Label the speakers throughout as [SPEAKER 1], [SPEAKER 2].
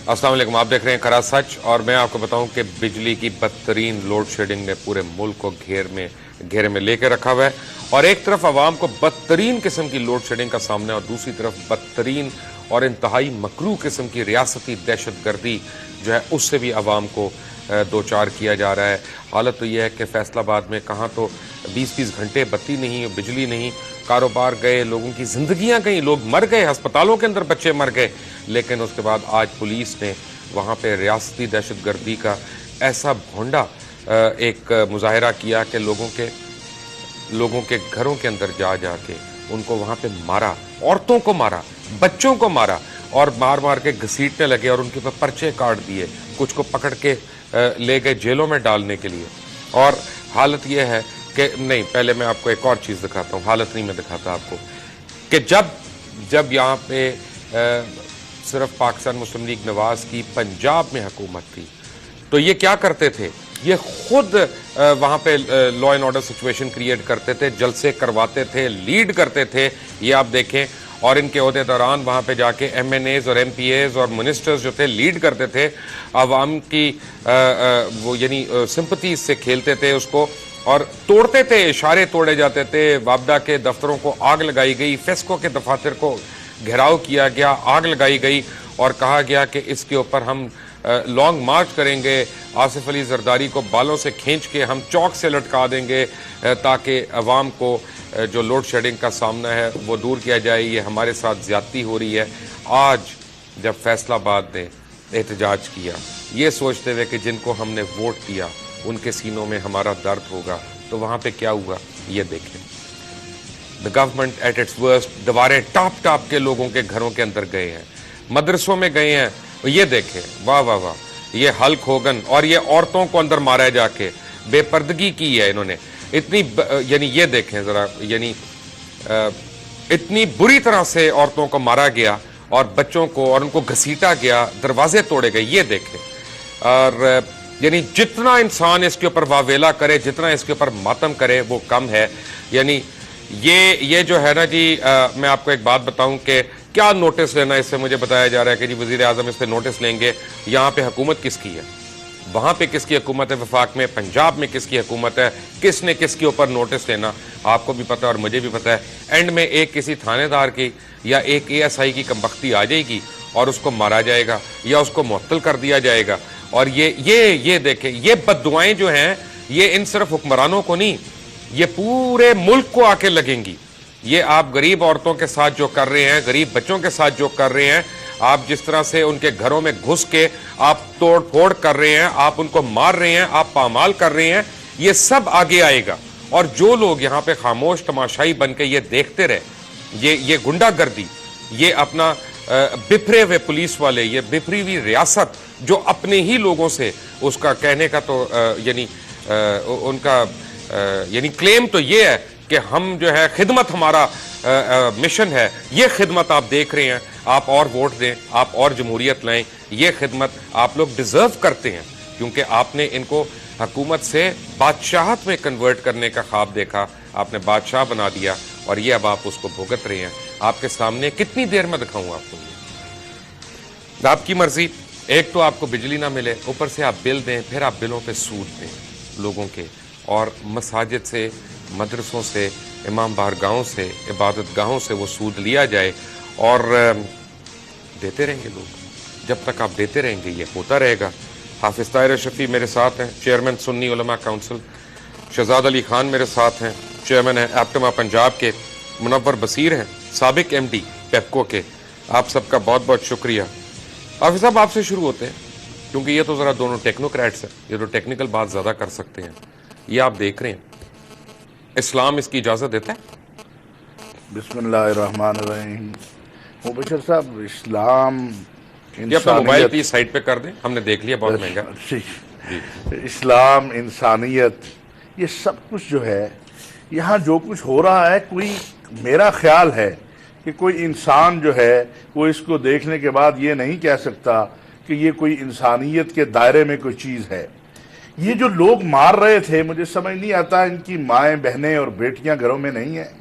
[SPEAKER 1] السلام علیکم، آپ دیکھ رہے ہیں کڑا سچ، اور میں آپ کو بتاؤں کہ بجلی کی بدترین لوڈ شیڈنگ نے پورے ملک کو گھیرے میں لے کے رکھا ہوا ہے، اور ایک طرف عوام کو بدترین قسم کی لوڈ شیڈنگ کا سامنا ہے، اور دوسری طرف بدترین اور انتہائی مکروہ قسم کی ریاستی دہشت گردی جو ہے اس سے بھی عوام کو دوچار کیا جا رہا ہے۔ حالت تو یہ ہے کہ فیصل آباد میں کہاں تو 20 گھنٹے بتی نہیں، بجلی نہیں، کاروبار گئے، لوگوں کی زندگیاں گئیں، لوگ مر گئے، ہسپتالوں کے اندر بچے مر گئے، لیکن اس کے بعد آج پولیس نے وہاں پہ ریاستی دہشت گردی کا ایسا بھونڈا ایک مظاہرہ کیا کہ لوگوں کے گھروں کے اندر جا کے ان کو وہاں پہ مارا، عورتوں کو مارا، بچوں کو مارا، اور مار کے گھسیٹنے لگے اور ان کے اوپر پرچے کاٹ دیے، کچھ کو پکڑ کے لے گئے جیلوں میں ڈالنے کے لیے۔ اور حالت یہ ہے کہ نہیں، پہلے میں آپ کو ایک اور چیز دکھاتا ہوں، حالت نہیں میں دکھاتا آپ کو، کہ جب یہاں پہ صرف پاکستان مسلم لیگ نواز کی پنجاب میں حکومت تھی تو یہ کیا کرتے تھے، یہ خود وہاں پہ law and order situation create کرتے تھے، جلسے کرواتے تھے، لیڈ کرتے تھے، یہ آپ دیکھیں، اور ان کے عہدے دوران وہاں پہ جا کے ایم این ایز اور ایم پی ایز اور منسٹرز جو تھے لیڈ کرتے تھے، عوام کی وہ یعنی سمپتیز سے کھیلتے تھے اس کو، اور توڑتے تھے، اشارے توڑے جاتے تھے، وابڈا کے دفتروں کو آگ لگائی گئی، فیسکو کے دفاتر کو گھیراؤ کیا گیا، آگ لگائی گئی، اور کہا گیا کہ اس کے اوپر ہم لانگ مارچ کریں گے، آصف علی زرداری کو بالوں سے کھینچ کے ہم چوک سے لٹکا دیں گے تاکہ عوام کو جو لوڈ شیڈنگ کا سامنا ہے وہ دور کیا جائے، یہ ہمارے ساتھ زیادتی ہو رہی ہے۔ آج جب فیصل آباد نے احتجاج کیا یہ سوچتے ہوئے کہ جن کو ہم نے ووٹ دیا ان کے سینوں میں ہمارا درد ہوگا، تو وہاں پہ کیا ہوا یہ دیکھیں۔ The government at its worst، دیواریں ٹاپ کے لوگوں کے گھروں کے اندر گئے ہیں، مدرسوں میں گئے ہیں، یہ دیکھیں، واہ واہ واہ، یہ ہلک ہوگن، اور یہ عورتوں کو اندر مارا جا کے، بے پردگی کی ہے انہوں نے، اتنی یعنی یہ دیکھیں ذرا، یعنی اتنی بری طرح سے عورتوں کو مارا گیا اور بچوں کو، اور ان کو گھسیٹا گیا، دروازے توڑے گئے، یہ دیکھیں۔ اور یعنی جتنا انسان اس کے اوپر واویلا کرے، جتنا اس کے اوپر ماتم کرے وہ کم ہے۔ یعنی یہ جو ہے نا جی، میں آپ کو ایک بات بتاؤں کہ کیا نوٹس لینا، اس سے مجھے بتایا جا رہا ہے کہ جی وزیر اعظم اس پہ نوٹس لیں گے، یہاں پہ حکومت کس کی ہے، وہاں پہ کس کی حکومت ہے، وفاق میں، پنجاب میں کس کی حکومت ہے، کس نے کس کے اوپر نوٹس لینا، آپ کو بھی پتہ ہے اور مجھے بھی پتہ ہے۔ اینڈ میں ایک کسی تھانے دار کی یا ایک اے ایس آئی کی کمبختی آ جائے گی اور اس کو مارا جائے گا یا اس کو معطل کر دیا جائے گا، اور یہ دیکھیں، یہ بد دعائیں جو ہیں یہ ان صرف حکمرانوں کو نہیں، یہ پورے ملک کو آ کے لگیں گی۔ یہ آپ غریب عورتوں کے ساتھ جو کر رہے ہیں، غریب بچوں کے ساتھ جو کر رہے ہیں، آپ جس طرح سے ان کے گھروں میں گھس کے آپ توڑ پھوڑ کر رہے ہیں، آپ ان کو مار رہے ہیں، آپ پامال کر رہے ہیں، یہ سب آگے آئے گا۔ اور جو لوگ یہاں پہ خاموش تماشائی بن کے یہ دیکھتے رہے، یہ گنڈا گردی، یہ اپنا بپھرے ہوئے پولیس والے، یہ بپھری ہوئی ریاست جو اپنے ہی لوگوں سے، اس کا کہنے کا تو یعنی ان کا یعنی کلیم تو یہ ہے کہ ہم جو ہے خدمت ہمارا مشن ہے، یہ خدمت آپ دیکھ رہے ہیں، آپ اور ووٹ دیں، آپ اور جمہوریت لائیں، یہ خدمت آپ لوگ ڈیزرو کرتے ہیں، کیونکہ آپ نے ان کو حکومت سے بادشاہت میں کنورٹ کرنے کا خواب دیکھا، آپ نے بادشاہ بنا دیا، اور یہ اب آپ اس کو بھگت رہے ہیں۔ آپ کے سامنے کتنی دیر میں دکھاؤں آپ کو، یہ آپ کی مرضی، ایک تو آپ کو بجلی نہ ملے، اوپر سے آپ بل دیں، پھر آپ بلوں پہ سود دیں لوگوں کے، اور مساجد سے، مدرسوں سے، امام بارگاہوں سے، عبادت گاہوں سے وہ سود لیا جائے، اور دیتے رہیں گے لوگ، جب تک آپ دیتے رہیں گے یہ ہوتا رہے گا۔ حافظ طاہر شفیع میرے ساتھ ہیں، چیئرمین سنی علماء کونسل، شہزاد علی خان میرے ساتھ ہیں، چیئرمین ہیں ایپٹما پنجاب کے، منور بصیر ہیں، سابق ایم ڈی پیپکو کے، آپ سب کا بہت بہت شکریہ۔ حافظ صاحب آپ سے شروع ہوتے ہیں، کیونکہ یہ تو ذرا دونوں ٹیکنوکریٹس ہیں، یہ تو ٹیکنیکل بات زیادہ کر سکتے ہیں۔ یہ آپ دیکھ رہے ہیں، اسلام اس کی اجازت دیتا ہے؟
[SPEAKER 2] بسم اللہ الرحمن الرحیم۔ مبشر صاحب، اسلام
[SPEAKER 1] یہ اپنا موبائل پلیز سائٹ پہ کر دیں، ہم نے دیکھ لیا، بہت مہنگا جی۔
[SPEAKER 2] اسلام، انسانیت، یہ سب کچھ جو ہے یہاں جو کچھ ہو رہا ہے، کوئی میرا خیال ہے کہ کوئی انسان جو ہے وہ اس کو دیکھنے کے بعد یہ نہیں کہہ سکتا کہ یہ کوئی انسانیت کے دائرے میں کوئی چیز ہے۔ یہ جو لوگ مار رہے تھے، مجھے سمجھ نہیں آتا ان کی مائیں بہنیں اور بیٹیاں گھروں میں نہیں ہیں،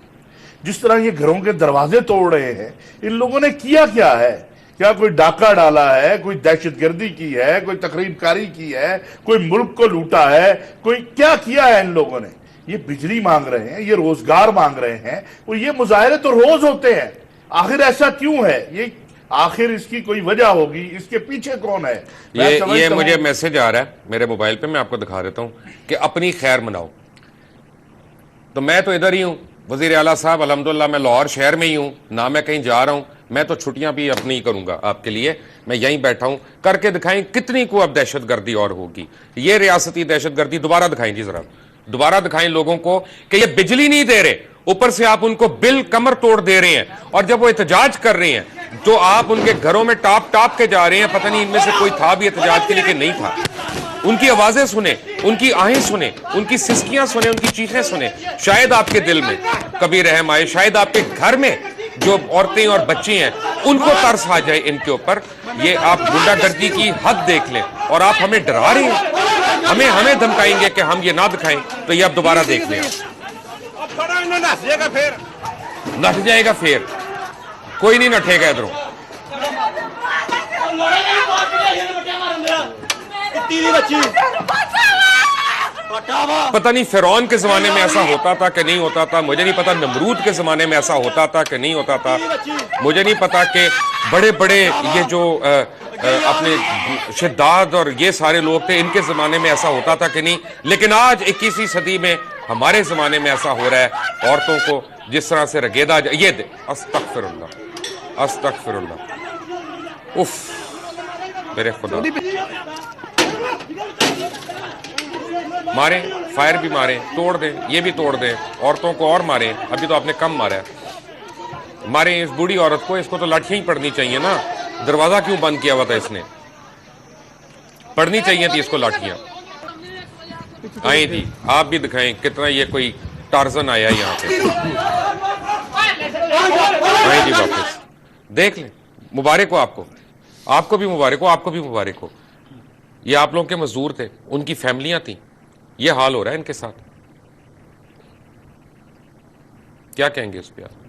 [SPEAKER 2] جس طرح یہ گھروں کے دروازے توڑ رہے ہیں، ان لوگوں نے کیا کیا ہے کیا کوئی ڈاکہ ڈالا ہے, کوئی دہشت گردی کی ہے, کوئی تخریب کاری کی ہے, کوئی ملک کو لوٹا ہے, کوئی کیا کیا ہے ان لوگوں نے؟ یہ بجلی مانگ رہے ہیں, یہ روزگار مانگ رہے ہیں, وہ یہ مظاہرے تو روز ہوتے ہیں. آخر ایسا کیوں ہے؟ یہ آخر اس کی کوئی وجہ ہوگی, اس کے پیچھے کون ہے؟
[SPEAKER 1] یہ مجھے میسج آ رہا ہے میرے موبائل پہ, میں آپ کو دکھا دیتا ہوں کہ اپنی خیر مناؤ. تو میں تو ادھر ہی ہوں وزیر اعلیٰ صاحب, الحمدللہ میں لاہور شہر میں ہی ہوں, نہ میں کہیں جا رہا ہوں. میں تو چھٹیاں بھی اپنی ہی کروں گا آپ کے لیے, میں یہیں بیٹھا ہوں. کر کے دکھائیں کتنی کو اب دہشت گردی اور ہوگی. یہ ریاستی دہشت گردی دوبارہ دکھائیں جی, ذرا دوبارہ دکھائیں لوگوں کو کہ یہ بجلی نہیں دے رہے, اوپر سے آپ ان کو بل کمر توڑ دے رہے ہیں. اور جب وہ احتجاج کر رہے ہیں تو آپ ان کے گھروں میں ٹاپ کے جا رہے ہیں. پتہ نہیں ان میں سے کوئی تھا بھی احتجاج کے لیے کہ نہیں تھا. ان کی آوازیں سنیں, ان کی آہیں سنیں, ان کی سسکیاں سنیں, ان کی چیخیں سنیں. شاید آپ کے دل میں کبھی رحم آئے, شاید آپ کے گھر میں جو عورتیں اور بچے ہیں ان کو ترس آ جائے ان کے اوپر. یہ آپ غنڈہ گردی کی حد دیکھ لیں, اور آپ ہمیں ڈرا رہے ہیں, ہمیں دھمکائیں گے کہ ہم یہ نہ دکھائیں. تو یہ اب دوبارہ دیکھ لیں, نٹ جائے گا پھر. کوئی نہیں نٹے گا ادھروں. پتہ نہیں فرعون کے زمانے میں ایسا ہوتا تھا کہ نہیں ہوتا تھا, مجھے نہیں پتا نمرود کے زمانے میں ایسا ہوتا تھا کہ نہیں ہوتا تھا, مجھے نہیں پتا کہ بڑے بڑے یہ جو اپنے شداد اور یہ سارے لوگ تھے ان کے زمانے میں ایسا ہوتا تھا کہ نہیں. لیکن آج 21ویں صدی میں ہمارے زمانے میں ایسا ہو رہا ہے, عورتوں کو جس طرح سے رگیدا. یہ استغفر اللہ, استغفر اللہ. اف میرے خدا. ماریں, فائر بھی ماریں, توڑ دیں, یہ بھی توڑ دیں, عورتوں کو اور ماریں. ابھی تو آپ نے کم مارا ہے. ماریں اس بوڑھی عورت کو, اس کو تو لاٹھیاں ہی پڑنی چاہیے نا. دروازہ کیوں بند کیا ہوا تھا اس نے؟ پڑنی چاہیے تھی اس کو لاٹھیاں. آئی تھی, آپ بھی دکھائیں کتنا یہ کوئی ٹارزن آیا یہاں پہ. آئی تھی واپس, دیکھ لیں. مبارک ہو آپ کو, آپ کو بھی مبارک ہو, آپ کو بھی مبارک ہو. یہ آپ لوگوں کے مزدور تھے, ان کی فیملیاں تھیں, یہ حال ہو رہا ہے ان کے ساتھ. کیا کہیں گے اس پہ آپ؟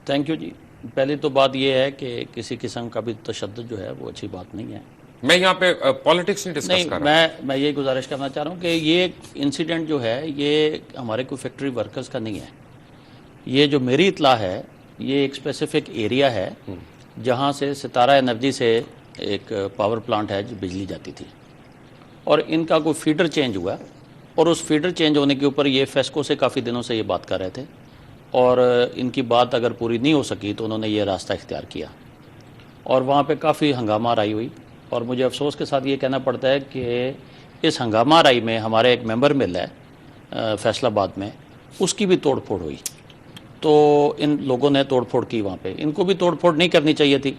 [SPEAKER 3] تھینک یو جی. پہلی تو بات یہ ہے کہ کسی قسم کا بھی تشدد جو ہے وہ اچھی بات نہیں ہے.
[SPEAKER 1] میں یہاں پہ پالیٹکس نہیں ڈسکس کر رہا.
[SPEAKER 3] میں یہ گزارش کرنا چاہ رہا ہوں کہ یہ انسیڈنٹ جو ہے یہ ہمارے کوئی فیکٹری ورکرز کا نہیں ہے. یہ جو میری اطلاع ہے یہ ایک اسپیسیفک ایریا ہے جہاں سے ستارہ انرجی سے ایک پاور پلانٹ ہے جو بجلی جاتی تھی, اور ان کا کوئی فیڈر چینج ہوا, اور اس فیڈر چینج ہونے کے اوپر یہ فیسکو سے کافی دنوں سے یہ بات کر رہے تھے, اور ان کی بات اگر پوری نہیں ہو سکی تو انہوں نے یہ راستہ اختیار کیا, اور وہاں پہ کافی ہنگامہ آرائی ہوئی. اور مجھے افسوس کے ساتھ یہ کہنا پڑتا ہے کہ اس ہنگامہ آرائی میں ہمارے ایک ممبر مل ہے فیصل آباد میں, اس کی بھی توڑ پھوڑ ہوئی. تو ان لوگوں نے توڑ پھوڑ کی وہاں پہ, ان کو بھی توڑ پھوڑ نہیں کرنی چاہیے تھی.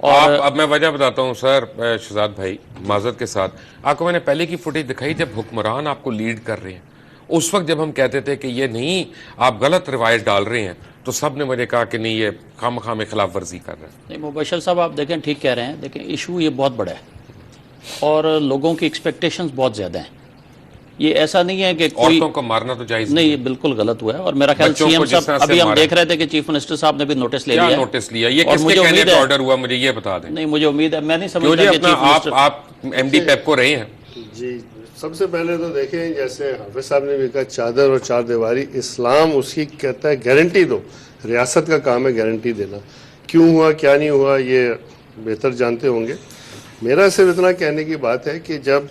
[SPEAKER 1] اور اب میں وجہ بتاتا ہوں سر شہزاد بھائی, معذرت کے ساتھ. آپ کو میں نے پہلے کی فوٹیج دکھائی جب حکمران آپ کو لیڈ کر رہے ہیں. اس وقت جب ہم کہتے تھے کہ یہ نہیں, آپ غلط روایت ڈال رہے ہیں, تو سب نے مجھے کہا کہ نہیں یہ خام خام خلاف ورزی کر رہے ہیں.
[SPEAKER 3] نہیں مبشر صاحب آپ دیکھیں ٹھیک کہہ رہے ہیں, لیکن ایشو یہ بہت بڑا ہے اور لوگوں کی ایکسپیکٹیشنز بہت زیادہ ہیں. یہ ایسا نہیں ہے کہ کوئی
[SPEAKER 1] عورتوں کو مارنا تو جائز
[SPEAKER 3] نہیں, یہ بالکل غلط ہوا ہے. اور میرا خیال سی ایم صاحب, ابھی ہم دیکھ رہے تھے کہ چیف منسٹر صاحب نے بھی نوٹس لے لیا.
[SPEAKER 1] نوٹس لیا, یہ کس کے کہنے پہ آرڈر ہوا مجھے یہ بتا دیں.
[SPEAKER 3] نہیں مجھے امید ہے, میں نہیں سمجھتا کہ چیف منسٹر.
[SPEAKER 1] آپ ایم ڈی پیپ کو رہے ہیں.
[SPEAKER 4] جی سب سے پہلے تو دیکھیں, جیسے حافظ صاحب نے بھی کہا چادر اور چار دیواری, اسلام اس کی کہتا ہے گارنٹی دو. ریاست کا کام ہے گارنٹی دینا. کیوں ہوا کیا نہیں ہوا یہ بہتر جانتے ہوں گے. میرا صرف اتنا کہنے کی بات ہے کہ جب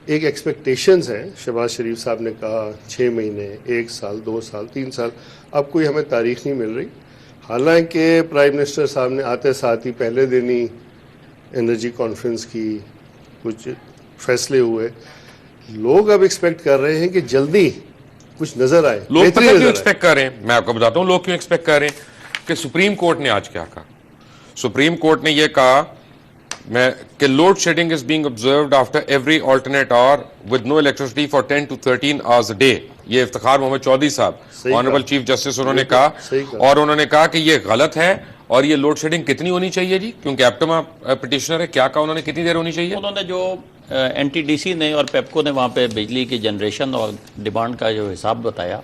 [SPEAKER 4] ایک ایکسپیکٹیشنز ہیں, شہباز شریف صاحب نے کہا 6 مہینے, 1 سال, 2 سال, 3 سال, اب کوئی ہمیں تاریخ نہیں مل رہی. حالانکہ پرائم منسٹر صاحب نے آتے ساتھ ہی پہلے دن ہی انرجی کانفرنس کی, کچھ فیصلے ہوئے. لوگ اب ایکسپیکٹ کر رہے ہیں کہ جلدی کچھ نظر آئے.
[SPEAKER 1] لوگ پتہ کیوں ایکسپیکٹ کر رہے ہیں, میں آپ کو بتاتا ہوں لوگ کیوں ایکسپیکٹ کر رہے ہیں. کہ سپریم کورٹ نے آج کیا کہا. سپریم کورٹ نے یہ کہا کہ load shedding is being observed after every alternate hour with no electricity for 10 to 13 hours a day. یہ افتخار محمد چودھری صاحب, آنریبل چیف جسٹس, انہوں نے کہا, اور انہوں نے کہا کہ یہ غلط ہے. اور یہ لوڈ شیڈنگ کتنی ہونی چاہیے جی, کیونکہ ایپٹما پٹیشنر ہے, کیا کہا انہوں نے, کتنی دیر ہونی چاہیے.
[SPEAKER 3] انہوں نے جو این ٹی ڈی سی نے اور پیپکو نے وہاں پہ بجلی کی جنریشن اور ڈیمانڈ کا جو حساب بتایا,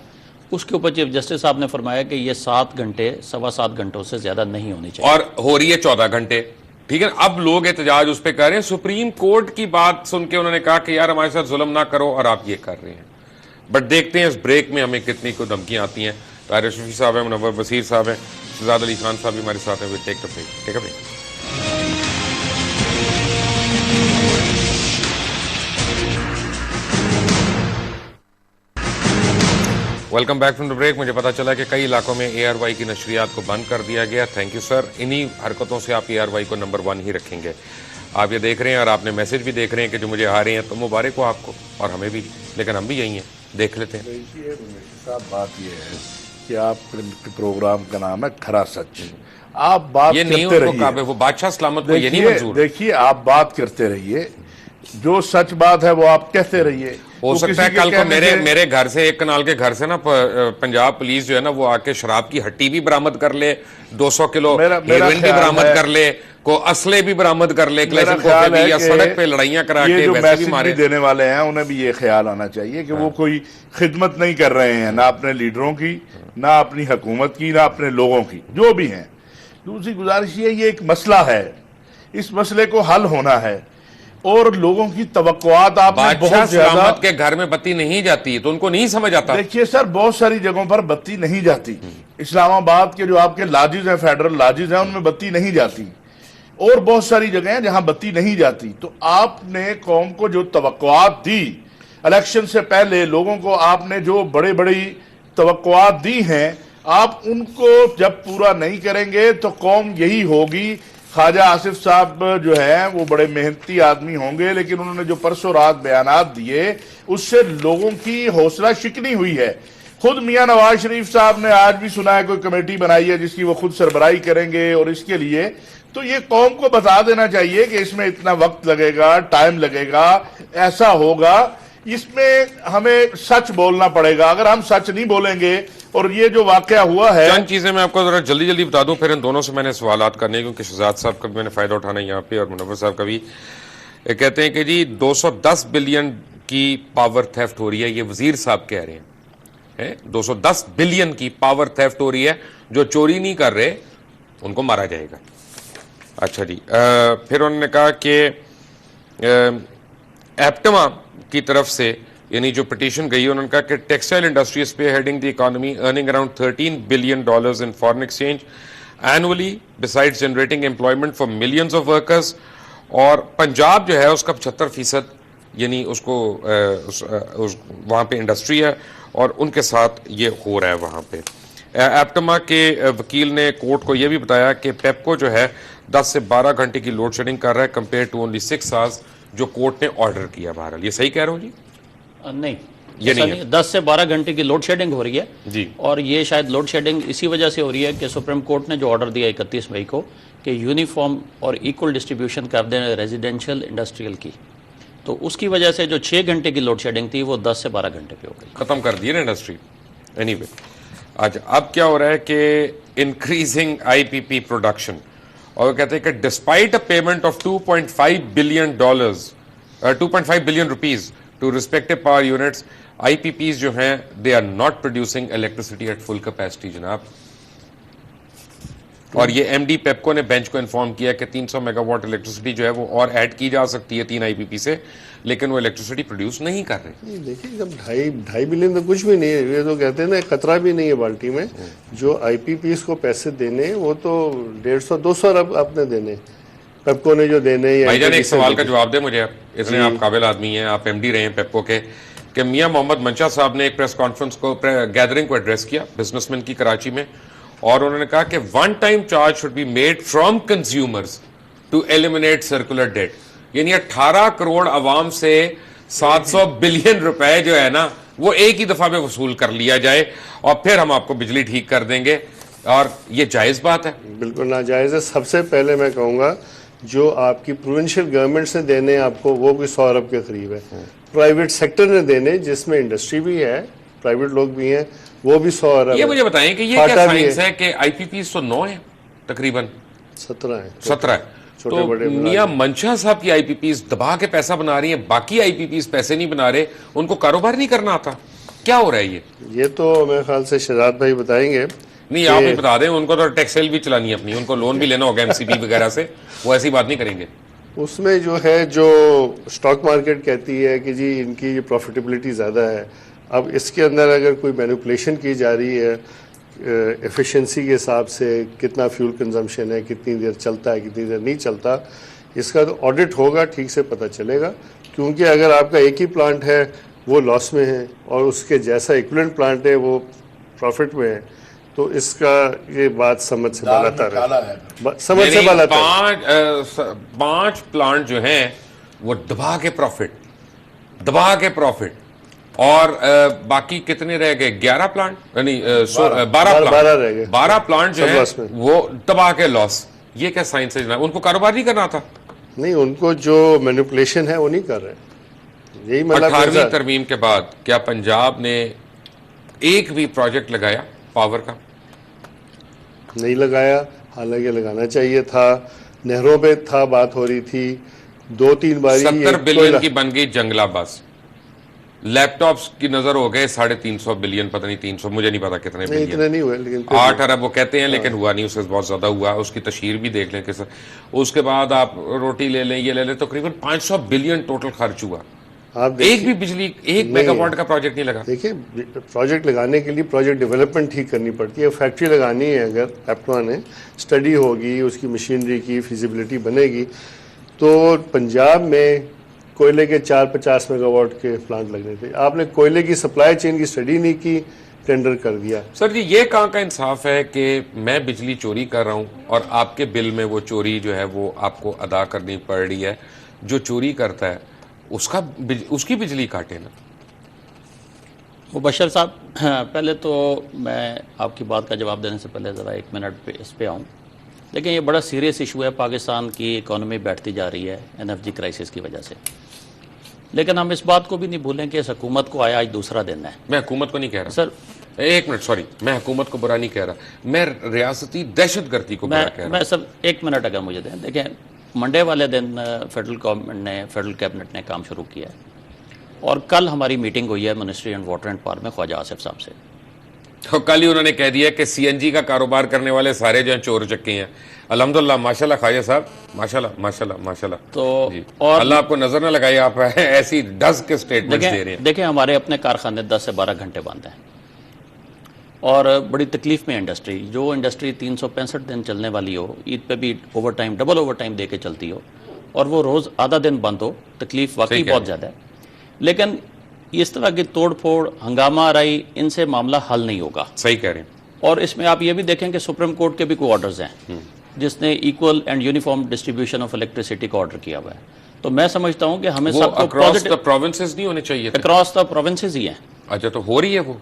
[SPEAKER 3] اس کے اوپر چیف جسٹس صاحب نے فرمایا کہ یہ 7 گھنٹے 7.25 گھنٹوں سے زیادہ نہیں ہونی چاہیے،
[SPEAKER 1] اور ہو رہی ہے 14 گھنٹے. ٹھیک ہے، اب لوگ احتجاج اس پہ کر رہے ہیں. سپریم کورٹ کی بات سن کے انہوں نے کہا کہ یار ہمارے ساتھ ظلم نہ کرو، اور آپ یہ کر رہے ہیں. بٹ دیکھتے ہیں اس بریک میں ہمیں کتنی کو دھمکیاں آتی ہیں. طاہر اشرفی صاحب ہیں، منور بصیر صاحب ہیں، شہزاد علی خان صاحب بھی ہمارے ساتھ ہیں. Take a break. Welcome back from the break. مجھے پتا چلا کہ کئی علاقوں میں اے آر وائی کی نشریات کو بند کر دیا گیا. Thank you sir. انہی حرکتوں سے آپ اے آر وائی کو نمبر 1 ہی رکھیں گے. آپ یہ دیکھ رہے ہیں اور آپ نے میسج بھی دیکھ رہے ہیں کہ جو مجھے آ رہے ہیں، تو مبارک ہو آپ کو اور ہمیں بھی، لیکن ہم بھی یہی ہیں. دیکھ لیتے ہیں.
[SPEAKER 2] دیکھیے صاحب، بات یہ ہے کہ آپ کے پروگرام کا نام ہے کھرا سچ. آپ بات
[SPEAKER 1] یہ نہیں
[SPEAKER 2] کرتے
[SPEAKER 1] ان کو
[SPEAKER 2] رہیے.
[SPEAKER 1] کعبے، وہ بادشاہ سلامت کو یہ نہیں منظور.
[SPEAKER 2] دیکھیے آپ بات کرتے رہیے، جو سچ بات ہے وہ آپ کہتے رہیے.
[SPEAKER 1] ہو سکتا ہے کل کو میرے گھر سے، ایک کنال کے گھر سے نا پنجاب پولیس جو ہے نا وہ آ کے شراب کی ہٹی بھی برامد کر لے، 200 کلو ہیروئن بھی برامد کر لے، کو اسلحے بھی برامد کر لے، یا سڑک پہ لڑائیاں کرا کے ویسے بھی مارے.
[SPEAKER 2] دینے والے ہیں انہیں بھی یہ خیال آنا چاہیے کہ وہ کوئی خدمت نہیں کر رہے ہیں، نہ اپنے لیڈروں کی، نہ اپنی حکومت کی، نہ اپنے لوگوں کی، جو بھی ہیں. دوسری گزارش یہ ایک مسئلہ ہے، اس مسئلے کو حل ہونا ہے، اور لوگوں کی توقعات آپ نے بہت زیادہ.
[SPEAKER 1] سلامت کے گھر میں بتی نہیں جاتی تو ان کو نہیں سمجھ آتا.
[SPEAKER 2] دیکھیے سر، بہت ساری جگہوں پر بتی نہیں جاتی. اسلام آباد کے جو آپ کے لاجز ہیں، فیڈرل لاجز ہیں، ان میں بتی نہیں جاتی، اور بہت ساری جگہیں ہیں جہاں بتی نہیں جاتی. تو آپ نے قوم کو جو توقعات دی الیکشن سے پہلے، لوگوں کو آپ نے جو بڑی توقعات دی ہیں، آپ ان کو جب پورا نہیں کریں گے تو قوم یہی ہوگی. خواجہ آصف صاحب جو ہیں وہ بڑے محنتی آدمی ہوں گے، لیکن انہوں نے جو پرسوں رات بیانات دیے اس سے لوگوں کی حوصلہ شکنی ہوئی ہے. خود میاں نواز شریف صاحب نے آج بھی سنا ہے کوئی کمیٹی بنائی ہے جس کی وہ خود سربراہی کریں گے، اور اس کے لیے تو یہ قوم کو بتا دینا چاہیے کہ اس میں اتنا وقت لگے گا، ٹائم لگے گا، ایسا ہوگا. اس میں ہمیں سچ بولنا پڑے گا. اگر ہم سچ نہیں بولیں گے، اور یہ جو واقعہ ہوا ہے.
[SPEAKER 1] چند چیزیں میں آپ کو ذرا جلدی بتا دوں، پھر ان دونوں سے میں نے سوالات کرنے، کیونکہ شہزاد صاحب کا بھی میں نے فائدہ اٹھانا ہے یہاں پہ، اور منور صاحب کا بھی. کہتے ہیں کہ جی 210 بلین کی پاور تھیفٹ ہو رہی ہے، یہ وزیر صاحب کہہ رہے ہیں. 210 بلین کی پاور تھیفٹ ہو رہی ہے. جو چوری نہیں کر رہے ان کو مارا جائے گا. اچھا جی. پھر انہوں نے کہا کہ ایپٹما کی طرف سے، یعنی جو پٹیشن گئی، انہوں نے کہا کہ textile industry is spearheading the economy, earning around $13 billion in foreign exchange annually, besides generating employment for millions of workers. اور پنجاب جو ہے اس کا 75% یعنی اس کو وہاں پہ انڈسٹری ہے، اور ان کے ساتھ یہ ہو رہا ہے وہاں پہ. ایپٹما کے وکیل نے کورٹ کو یہ بھی بتایا کہ پیپکو جو ہے 10 سے 12 گھنٹے کی لوڈ شیڈنگ کر رہا ہے کمپیئر ٹو اونلی 6 hours جو کورٹ نے آرڈر کیا. بہرحال یہ صحیح کہہ رہا ہوں جی؟
[SPEAKER 3] نہیں،
[SPEAKER 1] یہ نہیں ہے.
[SPEAKER 3] 10 سے 12 گھنٹے کی لوڈ شیڈنگ ہو رہی ہے
[SPEAKER 1] جی.
[SPEAKER 3] اور یہ شاید لوڈ شیڈنگ اسی وجہ سے ہو رہی ہے کہ سپریم کورٹ نے جو آرڈر دیا 31 مئی کو کہ یونیفارم اور ایکول ڈسٹریبیوشن کر دیں ریزیڈینشیل انڈسٹریل کی، تو اس کی وجہ سے جو 6 گھنٹے کی لوڈ شیڈنگ تھی وہ 10 سے 12 گھنٹے پہ ہو گئی.
[SPEAKER 1] ختم کر دی نا انڈسٹری. اینی وے، آج اب کیا ہو رہا ہے کہ انکریزنگ آئی پی پی پروڈکشن، اور وہ کہتے ہیں کہ despite a payment of $2.5 billion rupees to respective power units, I P Ps جو ہیں they are not producing electricity at full capacity. جناب، اور یہ ایم ڈی پیپکو نے بینچ کو انفارم کیا کہ 300 میگا واٹ الیکٹریسٹی جو ہے وہ اور ایڈ کی جا سکتی ہے 3 آئی پی پی سے، لیکن وہ الیکٹریسٹی پروڈیوس نہیں کر رہے.
[SPEAKER 4] دیکھیے جب 2.5 بلین تو کچھ بھی نہیں ہے. یہ تو کہتے ہیں نا خطرہ بھی نہیں ہے بالٹی میں. جو آئی پی پیز کو پیسے دینے وہ تو 150-200 ارب آپ نے دینے، پیپکو نے جو دینے.
[SPEAKER 1] بھائی جان ایک سوال کا جواب دیں مجھے، اتنے آپ قابل آدمی ہیں، آپ ایم ڈی رہے ہیں پیپکو کے، کہ میاں محمد منشا صاحب نے ایک پریس کانفرنس کو گیدرنگ کو ایڈریس کیا بزنس مین کی کراچی میں، اور انہوں نے کہا کہ one time charge should be made from consumers to eliminate circular debt. یعنی 18 کروڑ عوام سے 700 بلین روپے جو ہے نا وہ ایک ہی دفعہ میں وصول کر لیا جائے، اور پھر ہم آپ کو بجلی ٹھیک کر دیں گے. اور یہ جائز بات ہے؟
[SPEAKER 4] بالکل ناجائز ہے. سب سے پہلے میں کہوں گا جو آپ کی پروونشل گورنمنٹس نے دینے آپ کو وہ کوئی 100 ارب کے قریب ہے. پرائیویٹ سیکٹر نے دینے جس میں انڈسٹری بھی ہے، پرائیویٹ لوگ بھی ہیں، وہ بھی 100 ارب.
[SPEAKER 1] یہ مجھے بتائیں کہ یہ کیا سائنس ہے کہ آئی پی پیز تو 9 ہیں تقریباً 17 ہے. تو میاں منشا صاحب کی آئی پی پیز دبا کے پیسہ بنا رہی ہیں، باقی آئی پی پیز پیسے نہیں بنا رہے، ان کو کاروبار نہیں کرنا آتا. کیا ہو رہا ہے
[SPEAKER 4] یہ تو میرے خیال سے شہزاد بھائی بتائیں گے.
[SPEAKER 1] نہیں آپ ہی بتا دیں, ان کو تو ٹیکسیل بھی چلانی ہے اپنی, ان کو لون بھی لینا ہوگا ایم سی پی وغیرہ سے, وہ ایسی بات نہیں کریں گے.
[SPEAKER 4] اس میں جو ہے جو اسٹاک مارکیٹ کہتی ہے کہ جی ان کی پروفیٹیبلٹی زیادہ ہے, اب اس کے اندر اگر کوئی مینوپولیشن کی جا رہی ہے ایفیشنسی کے حساب سے, کتنا فیول کنزمپشن ہے, کتنی دیر چلتا ہے, کتنی دیر نہیں چلتا, اس کا تو آڈٹ ہوگا, ٹھیک سے پتہ چلے گا. کیونکہ اگر آپ کا ایک ہی پلانٹ ہے وہ لاس میں ہے اور اس کے جیسا ایکویلنٹ پلانٹ ہے وہ پروفٹ میں ہے, تو اس کا یہ بات سمجھ سے بالا تر ہے, سمجھ سے بالا تر.
[SPEAKER 1] 5 پلانٹ جو ہیں وہ دبا کے پروفٹ, اور باقی کتنے رہ گئے, 11 پلانٹ یعنی 12 پلانٹ جو ہیں وہ دبا کے لاس. یہ کیا سائنس ہے جناب, ان کو کاروبار نہیں کرنا تھا؟
[SPEAKER 4] نہیں, ان کو جو مینوپولیشن ہے وہ نہیں کر رہے. یہی مطلب
[SPEAKER 1] 18ویں ترمیم کے بعد کیا پنجاب نے ایک بھی پروجیکٹ لگایا پاور کا؟
[SPEAKER 4] نہیں لگایا, حالانکہ لگانا چاہیے تھا. نہروں پہ تھا بات ہو رہی تھی 2-3 باری.
[SPEAKER 1] 70 بلین کی بن گئی جنگلہ بس. لیپ ٹاپس کی نظر ہو گئے 350 بلین, پتہ نہیں 300, مجھے نہیں پتا کتنے
[SPEAKER 4] نہیں, اتنے
[SPEAKER 1] بلین,
[SPEAKER 4] نہیں ہوئے, لیکن
[SPEAKER 1] 8 ارب وہ کہتے ہیں, لیکن ہوا نہیں, اس سے بہت زیادہ ہوا. اس کی تشہیر بھی دیکھ لیں کس. اس کے بعد آپ روٹی لے لیں, یہ لے لیں, تقریباً 500 بلین ٹوٹل خرچ ہوا.
[SPEAKER 4] آپ
[SPEAKER 1] ایک بھی بجلی 1 میگا واٹ کا پروجیکٹ نہیں لگا.
[SPEAKER 4] دیکھیں, پروجیکٹ لگانے کے لیے پروجیکٹ ڈیولپمنٹ ٹھیک کرنی پڑتی ہے. فیکٹری لگانی ہے اگر ایپٹوا نے, اسٹڈی ہوگی, اس کی مشینری کی فیزیبلٹی بنے گی. تو پنجاب میں کوئلے کے 450 میگا واٹ کے پلانٹ لگنے تھے. آپ نے کوئلے کی سپلائی چین کی اسٹڈی نہیں کی, ٹینڈر کر دیا.
[SPEAKER 1] سر جی یہ کہاں کا انصاف ہے کہ میں بجلی چوری کر رہا ہوں اور آپ کے بل میں وہ چوری جو ہے وہ آپ کو ادا کرنی پڑ رہی ہے. جو چوری کرتا ہے اس کی بجلی کاٹے نا.
[SPEAKER 3] مبشر صاحب, پہلے تو میں آپ کی بات کا جواب دینے سے پہلے ذرا 1 منٹ پہ اس پہ آؤں. لیکن یہ بڑا سیریس ایشو ہے, پاکستان کی اکانومی بیٹھتی جا رہی ہے NFG کرائسس کی وجہ سے. لیکن ہم اس بات کو بھی نہیں بھولیں کہ اس حکومت کو آج دوسرا دن ہے.
[SPEAKER 1] میں حکومت کو نہیں کہہ رہا
[SPEAKER 3] سر,
[SPEAKER 1] 1 منٹ, سوری, میں حکومت کو برا نہیں کہہ رہا, میں ریاستی دہشت گردی کو برا کہہ رہا.
[SPEAKER 3] میں سب 1 منٹ اگر مجھے دیں. دیکھیں, منڈے والے دن فیڈرل کیبنٹ نے کام شروع کیا ہے, اور کل ہماری میٹنگ ہوئی ہے ministry and water and power میں خواجہ آصف صاحب سے.
[SPEAKER 1] تو کل ہی انہوں نے کہہ دیا کہ CNG کا کاروبار کرنے والے سارے جو ہیں چور چکے ہیں. الحمدللہ, ماشاءاللہ خواجہ صاحب, ماشاءاللہ.
[SPEAKER 3] تو
[SPEAKER 1] اور اللہ آپ کو نظر نہ لگائے, آپ ایسی ڈز کے سٹیٹمنٹس دے رہے ہیں.
[SPEAKER 3] دیکھیں, ہمارے اپنے کارخانے 10 سے 12 گھنٹے بند ہیں, اور بڑی تکلیف میں انڈسٹری. جو انڈسٹری 365 دن چلنے والی ہو, عید پہ بھی overtime, double overtime دے کے چلتی ہو, اور وہ روز آدھا دن بند ہو, تکلیف واقعی بہت زیادہ ہے. لیکن اس طرح کی توڑ پھوڑ, ہنگامہ آرائی, ان سے معاملہ حل نہیں ہوگا.
[SPEAKER 1] صحیح کہہ رہے ہیں.
[SPEAKER 3] اور اس میں آپ یہ بھی دیکھیں کہ سپریم کورٹ کے بھی کوئی آرڈرز ہیں جس نے equal and uniform distribution of electricity کا آرڈر کیا ہوا ہے. تو میں سمجھتا ہوں کہ ہمیں سب کو
[SPEAKER 1] اکراس دا پروونسز نہیں ہونے چاہیے.
[SPEAKER 3] اکراس دا پروونسز ہی ہیں.
[SPEAKER 1] اچھا, تو ہو رہی ہے وہ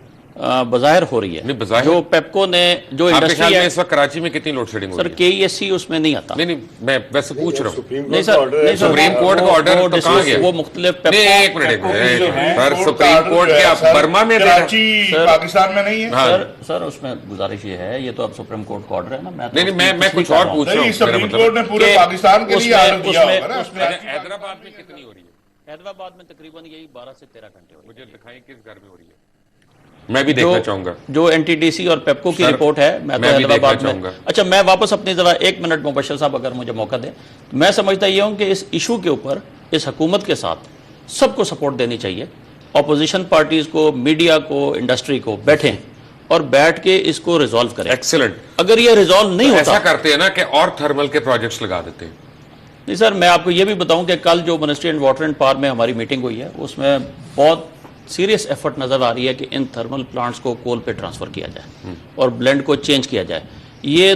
[SPEAKER 3] بظاہر ہو رہی ہے. جو پیپکو نے جو انڈسٹری ہے,
[SPEAKER 1] اس وقت کراچی میں کتنی لوڈ شیڈنگ ہو رہی ہے؟
[SPEAKER 3] سر KESC اس میں نہیں آتا.
[SPEAKER 1] نہیں, میں ویسے پوچھ رہا ہوں.
[SPEAKER 3] نہیں سر,
[SPEAKER 1] سپریم کورٹ کا آرڈر تو کہاں گیا؟
[SPEAKER 3] وہ مختلف
[SPEAKER 1] ایک منٹ, سر سپریم کورٹ کے برما میں
[SPEAKER 2] پاکستان میں نہیں ہے.
[SPEAKER 3] سر اس میں گزارش یہ ہے, یہ تو اب سپریم کورٹ کا آرڈر ہے نا.
[SPEAKER 1] نہیں, میں کچھ اور پوچھ رہا ہوں.
[SPEAKER 2] سپریم کورٹ نے پورے پاکستان کے لیے آرڈر دیا ہوگا نا.
[SPEAKER 1] حیدرآباد میں کتنی ہو رہی ہے؟
[SPEAKER 3] حیدرآباد میں تقریباً یہی 12 سے 13 گھنٹے ہو رہی ہے.
[SPEAKER 1] مجھے دکھائیں کس گھر میں ہو رہی ہے, میں بھی دیکھنا چاہوں گا.
[SPEAKER 3] جو NTDC اور پیپکو کی رپورٹ ہے, میں تو حیدرآباد میں. اچھا, میں واپس اپنی ذرا 1 منٹ مبشر صاحب اگر مجھے موقع دیں. میں سمجھتا یہ ہوں کہ اس ایشو کے اوپر اس حکومت کے ساتھ سب کو سپورٹ دینی چاہیے. اپوزیشن پارٹیز کو, میڈیا کو, انڈسٹری کو بیٹھیں اور بیٹھ کے اس کو ریزالو کریں.
[SPEAKER 1] ایکسلنٹ.
[SPEAKER 3] اگر یہ ریزالو نہیں ہوتا,
[SPEAKER 1] ایسا کرتے ہیں نا کہ اور تھرمل کے پروجیکٹس لگا دیتے ہیں.
[SPEAKER 3] نہیں سر, میں آپ کو یہ بھی بتاؤں کہ کل جو ministry and water and power میں ہماری میٹنگ ہوئی ہے, اس میں بہت سیریس ایفرٹ نظر آ رہی ہے کہ ان تھرمل پلانٹس کو کول پہ ٹرانسفر کیا جائے اور بلینڈ کو چینج کیا جائے. یہ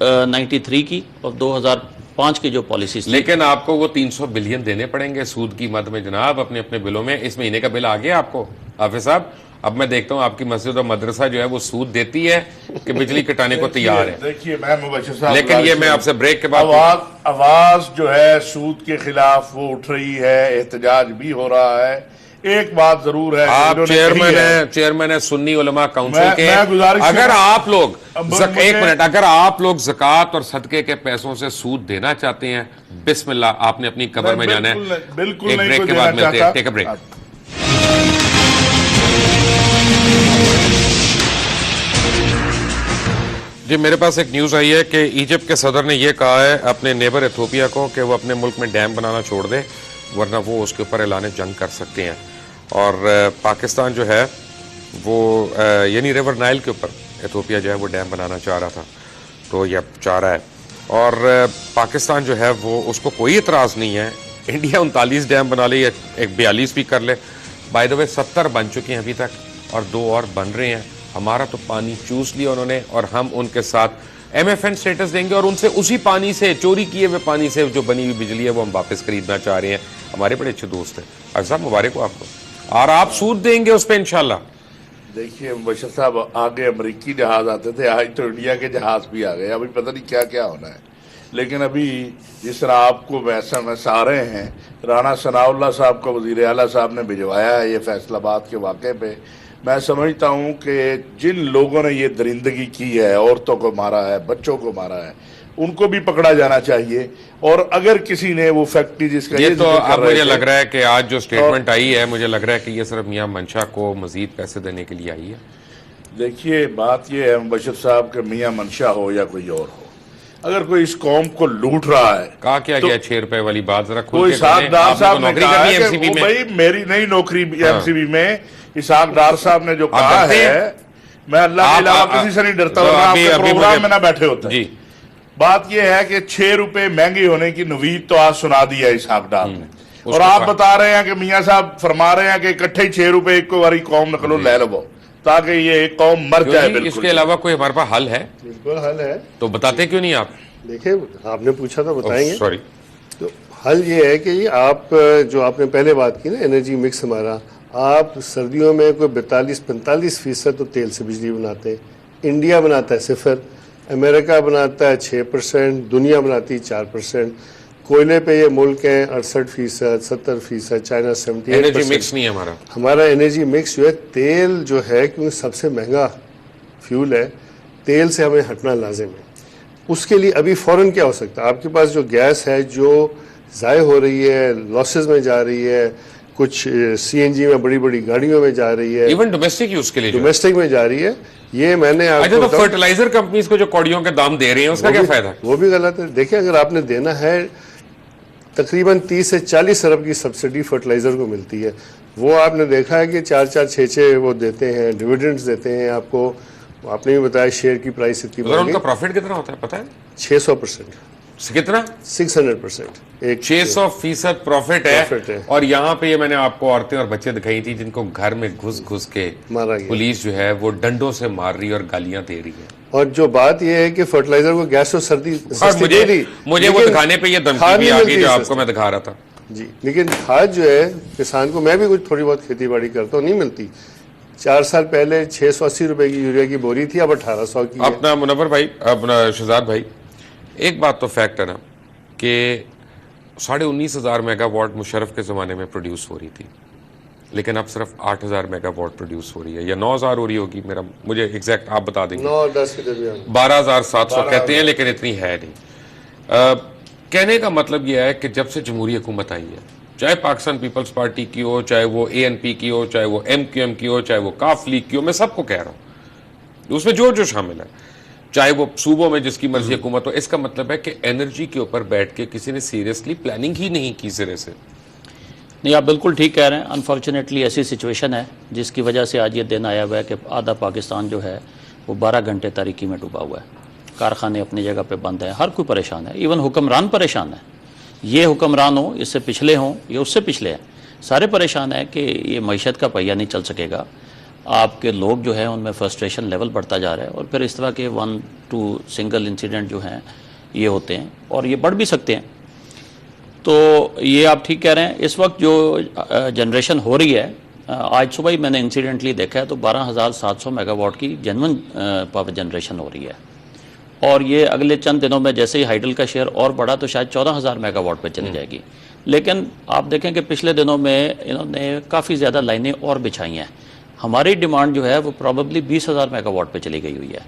[SPEAKER 3] 93 کی اور 2005 کی جو پالیسیز.
[SPEAKER 1] لیکن آپ کو وہ 300 بلین دینے پڑیں گے سود کی مد میں جناب, اپنے اپنے بلوں میں. اس مہینے کا بل آ گیا آپ کو حافظ صاحب. اب میں دیکھتا ہوں آپ کی مسجد اور مدرسہ جو ہے وہ سود دیتی ہے کہ بجلی کٹانے کو تیار ہے.
[SPEAKER 2] دیکھیے میں مبشر صاحب,
[SPEAKER 1] لیکن یہ میں آپ سے بریک کے بعد,
[SPEAKER 2] آواز جو ہے سود کے خلاف وہ اٹھ رہی ہے, احتجاج بھی ہو رہا ہے. ایک بات ضرور ہے,
[SPEAKER 1] آپ چیئرمین ہے سنی علماء کونسل کے. اگر آپ لوگ 1 منٹ, اگر آپ لوگ زکوٰۃ اور صدقے کے پیسوں سے سود دینا چاہتے ہیں, بسم اللہ, آپ نے اپنی قبر میں جانا ہے.
[SPEAKER 2] بالکل
[SPEAKER 1] ایک بریک کے بعد ملتے ہیں. Take a break. جی میرے پاس ایک نیوز آئی ہے کہ ایجپٹ کے صدر نے یہ کہا ہے اپنے نیبر ایتھوپیا کو کہ وہ اپنے ملک میں ڈیم بنانا چھوڑ دے ورنہ وہ اس کے اوپر اعلان جنگ کر سکتے ہیں. اور پاکستان جو ہے وہ یعنی ریور نائل کے اوپر ایتھوپیا جو ہے وہ ڈیم بنانا چاہ رہا تھا تو یہ چاہ رہا ہے. اور پاکستان جو ہے وہ اس کو کوئی اعتراض نہیں ہے. انڈیا 39 ڈیم بنا لے یا 42 بھی کر لے. بائی دا وے 70 بن چکے ہیں ابھی تک اور 2 اور بن رہے ہیں. ہمارا تو پانی چوس لیا انہوں نے اور ہم ان کے ساتھ ایم ایف این سٹیٹس دیں گے اور ان سے اسی پانی سے چوری کیے ہوئے پانی سے جو بنی ہوئی بجلی ہے وہ ہم واپس خریدنا چاہ رہے ہیں. ہمارے بڑے اچھے دوست ہیں. ڈاکٹر صاحب مبارک ہو آپ کو اور آپ سود دیں گے اس پہ انشاءاللہ.
[SPEAKER 2] دیکھیے مبشر صاحب آگے امریکی جہاز آتے تھے آج تو انڈیا کے جہاز بھی آ گئے. ابھی پتہ نہیں کیا کیا ہونا ہے. لیکن ابھی جس طرح آپ کو SMS آ رہے ہیں رانا ثناء اللہ صاحب کو وزیر اعلیٰ صاحب نے بھجوایا ہے یہ فیصل آباد کے واقعے پہ. میں سمجھتا ہوں کہ جن لوگوں نے یہ درندگی کی ہے عورتوں کو مارا ہے بچوں کو مارا ہے ان کو بھی پکڑا جانا چاہیے. اور اگر کسی نے وہ فیکٹری جس کا
[SPEAKER 1] یہ تو اب مجھے لگ رہا ہے کہ آج جو سٹیٹمنٹ آئی ہے مجھے لگ رہا ہے کہ یہ صرف میاں منشا کو مزید پیسے دینے کے لیے آئی ہے.
[SPEAKER 2] دیکھیے بات یہ ہے مبشر صاحب کہ میاں منشا ہو یا کوئی اور ہو اگر کوئی اس قوم کو لوٹ رہا ہے
[SPEAKER 1] کہا کیا گیا 6 روپے والی بات ذرا کھول
[SPEAKER 2] کوئی
[SPEAKER 1] کے
[SPEAKER 2] اسحاق ڈار صاحب نے کہا ہے کہ
[SPEAKER 1] میں
[SPEAKER 2] بھائی میری نئی نوکری MCB میں اسحاق ڈار صاحب نے جو کہا ہے میں اللہ کے علاوہ کسی سے نہیں ڈرتا ہوں آپ کے پروگرام میں نہ بیٹھے ہوتے ہیں. بات یہ ہے کہ 6 روپے مہنگی ہونے کی نوید تو آج سنا دی ہے اسحاق ڈار نے اور آپ بتا رہے ہیں کہ میاں صاحب فرما رہے ہیں کہ اکٹھے 6 روپے ایک کو واری قوم نقلو لے لو تاکہ یہ ایک قوم مر جائے.
[SPEAKER 1] اس کے علاوہ کوئی ہمارے پاس حل ہے؟
[SPEAKER 4] بالکل حل ہے.
[SPEAKER 1] تو بتاتے کیوں نہیں آپ؟
[SPEAKER 4] دیکھیں آپ نے پوچھا تھا بتائیں گے.
[SPEAKER 1] سوری
[SPEAKER 4] تو حل یہ ہے کہ یہ آپ جو آپ نے پہلے بات کی نا انرجی مکس ہمارا آپ سردیوں میں کوئی 42-45% تو تیل سے بجلی بناتے ہیں. انڈیا بناتا ہے 0%, امریکہ بناتا ہے 6%, دنیا بناتی ہے 4%. کوئلے پہ یہ ملک ہیں 68%, 70%, چائنا 78%.
[SPEAKER 1] انرجی مکس نہیں ہے
[SPEAKER 4] ہمارا انرجی مکس جو ہے تیل جو ہے کیونکہ سب سے مہنگا فیول ہے تیل سے ہمیں ہٹنا لازم ہے. اس کے لیے ابھی فوراً کیا ہو سکتا ہے؟ آپ کے پاس جو گیس ہے جو ضائع ہو رہی ہے لاسز میں جا رہی ہے کچھ CNG میں بڑی بڑی گاڑیوں میں جا رہی ہے
[SPEAKER 1] ایون ڈومیسٹک یوز کے لیے
[SPEAKER 4] ڈومیسٹک میں جا رہی ہے. یہ میں نے
[SPEAKER 1] اچھا تو فرٹیلائزر کمپنیز کو جو کوڑیوں کے دام دے رہے ہیں اس کا کیا فائدہ؟
[SPEAKER 4] وہ بھی غلط ہے. دیکھیں اگر آپ نے دینا ہے تقریباً 30 سے 40 ارب کی سبسڈی فرٹیلائزر کو ملتی ہے. وہ آپ نے دیکھا ہے کہ 4-4, 6-6 وہ دیتے ہیں ڈویڈنڈز دیتے ہیں آپ کو. آپ نے بھی بتایا شیئر کی پرائس اتنی
[SPEAKER 1] ان کا پروفٹ کتنا ہوتا ہے پتہ ہے؟
[SPEAKER 4] 600%.
[SPEAKER 1] کتنا؟
[SPEAKER 4] 600%.
[SPEAKER 1] 600% پروفٹ ہے. اور یہاں پہ یہ میں نے آپ کو عورتیں اور بچے دکھائی تھی جن کو گھر میں گھس کے پولیس جو ہے وہ ڈنڈوں سے مار رہی اور گالیاں دے رہی ہے.
[SPEAKER 4] اور جو بات یہ ہے کہ فرٹیلائزر کو گیس اور سردی
[SPEAKER 1] مجھے وہ دکھانے پہ یہ دھمکی بھی آ گئی جو آپ کو میں دکھا رہا تھا.
[SPEAKER 4] جی لیکن کھاد جو ہے کسان کو میں بھی کچھ تھوڑی بہت کھیتی باڑی کرتا ہوں نہیں ملتی. 4 سال پہلے 680 روپے کی یوریا کی بوری تھی اب 1800 کی.
[SPEAKER 1] اپنا منور بھائی اپنا شہزاد بھائی ایک بات تو فیکٹ ہے نا کہ 19,500 میگا واٹ مشرف کے زمانے میں پروڈیوس ہو رہی تھی لیکن اب صرف 8,000 میگا واٹ پروڈیوس ہو رہی ہے یا 9,000 ہو رہی ہوگی. مجھے ایگزیکٹ آپ بتا دیں گے.
[SPEAKER 4] 9 اور 10 کے درمیان
[SPEAKER 1] 12,700 کہتے ہیں لیکن اتنی ہے نہیں. کہنے کا مطلب یہ ہے کہ جب سے جمہوری حکومت آئی ہے چاہے پاکستان پیپلز پارٹی کی ہو چاہے وہ ANP کی ہو چاہے وہ MQM کی ہو چاہے وہ کاف لیگ کی ہو میں سب کو کہہ رہا ہوں اس میں جو شامل ہے چاہے وہ صوبوں میں جس کی مرضی حکومت ہو اس کا مطلب ہے کہ انرجی کے اوپر بیٹھ کے کسی نے سیریسلی پلاننگ ہی نہیں کی سرے سے.
[SPEAKER 3] نہیں آپ بالکل ٹھیک کہہ رہے ہیں. انفارچونیٹلی ایسی سچویشن ہے جس کی وجہ سے آج یہ دن آیا ہوا ہے کہ آدھا پاکستان جو ہے وہ 12 گھنٹے تاریکی میں ڈوبا ہوا ہے. کارخانے اپنی جگہ پہ بند ہیں. ہر کوئی پریشان ہے. ایون حکمران پریشان ہے. یہ حکمران ہوں اس سے پچھلے ہوں یا اس سے پچھلے ہیں سارے پریشان ہیں کہ یہ معیشت کا پہیہ نہیں چل سکے گا. آپ کے لوگ جو ہیں ان میں فرسٹریشن لیول بڑھتا جا رہا ہے اور پھر اس طرح کے 1-2 سنگل انسیڈنٹ جو ہیں یہ ہوتے ہیں اور یہ بڑھ بھی سکتے ہیں. تو یہ آپ ٹھیک کہہ رہے ہیں. اس وقت جو جنریشن ہو رہی ہے آج صبح ہی میں نے انسیڈنٹلی دیکھا ہے تو 12,700 میگا واٹ کی جنون پاور جنریشن ہو رہی ہے اور یہ اگلے چند دنوں میں جیسے ہی ہائیڈل کا شیئر اور بڑھا تو شاید 14,000 میگا واٹ پہ چلی جائے گی. لیکن آپ دیکھیں کہ پچھلے دنوں میں انہوں نے کافی زیادہ لائنیں اور بچھائی ہیں. ہماری ڈیمانڈ جو ہے وہ پروبیبلی 20,000 میگا واٹ پہ چلی گئی ہوئی ہے.